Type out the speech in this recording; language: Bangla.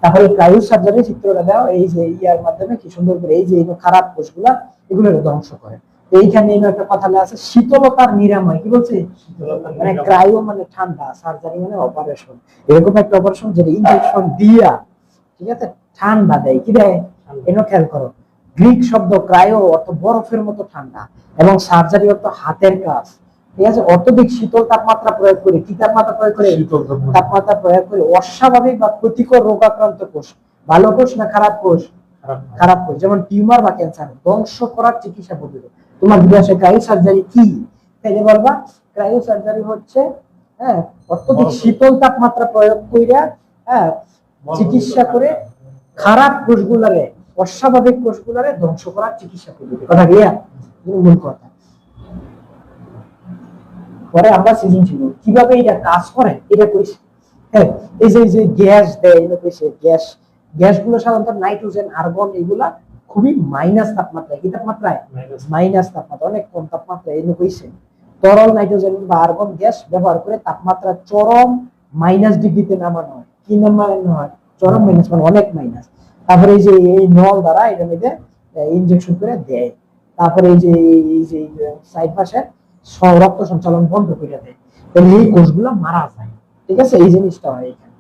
তারপরে ক্রায়ো সার্জারি চিত্রটা দাও, এই যে ইয়ার মাধ্যমে কি সুন্দর করে এই যে খারাপ কোষগুলা এগুলো ধ্বংস করে। এইখানে একটা কথা আছে শীতলতার নিরাময়, কি বলছে? মানে ক্রায়ো মানে ঠান্ডা, সার্জারি মানে অপারেশন। এরকম একটা অপারেশন যেটা ইনজেকশন দিয়া, ঠিক আছে, ঠান্ডা দেয়। কি দেয়? এনো খেয়াল করো, গ্রিক শব্দ ক্রায়ো অর্থ বরফের মতো ঠান্ডা, এবং সার্জারি অর্থ হাতের কাজ। ঠিক আছে, অত্যধিক শীতল তাপমাত্রা প্রয়োগ করে, কি তাপমাত্রা প্রয়োগ করে? তাপমাত্রা প্রয়োগ করে অস্বাভাবিক বা ক্ষতিকর রোগাক্রান্ত কোষ, ভালো কোষ না খারাপ কোষ? খারাপ কোষ, যেমন টিউমার বা ক্যান্সার ধ্বংস করার চিকিৎসা পদ্ধতি। তোমার জিজ্ঞাসা ক্রায়ো সার্জারি কি, তাইলে বলবা ক্রায়ো সার্জারি হচ্ছে অত্যধিক শীতল তাপমাত্রা প্রয়োগ কইরা চিকিৎসা করে খারাপ কোষগুলারে, অস্বাভাবিক কোষগুলারে ধ্বংস করার চিকিৎসা পদ্ধতি। কথা ক্লিয়ার? মূল কথা। পরে আমরা সৃজনশীল কিভাবে এটা কাজ করে এটা কইছি। হ্যাঁ, এই যে গ্যাস দেয়, এটা কইছে গ্যাস, গ্যাসগুলো সাধারণত নাইট্রোজেন, আর্গন, এগুলা খুবই মাইনাস তাপমাত্রায়, কি তাপমাত্রায়? মাইনাস তাপমাত্রা, অনেক কম তাপমাত্রায় এনে কইছে। তরল নাইট্রোজেন বা আর্গন গ্যাস ব্যবহার করে তাপমাত্রা চরম মাইনাস ডিগ্রিতে নামানো হয়। কি নামানো হয়? চরম মাইনাস, মানে অনেক মাইনাস। তারপরে এই যে এই নল দ্বারা এটা মধ্যে ইনজেকশন করে দেয়। তারপরে এই যে সাইড পাশে রক্ত সঞ্চালন বন্ধ করে দেয়, তাহলে এই কোষগুলো মারা যায়। ঠিক আছে, এই জিনিসটা হয় এখানে।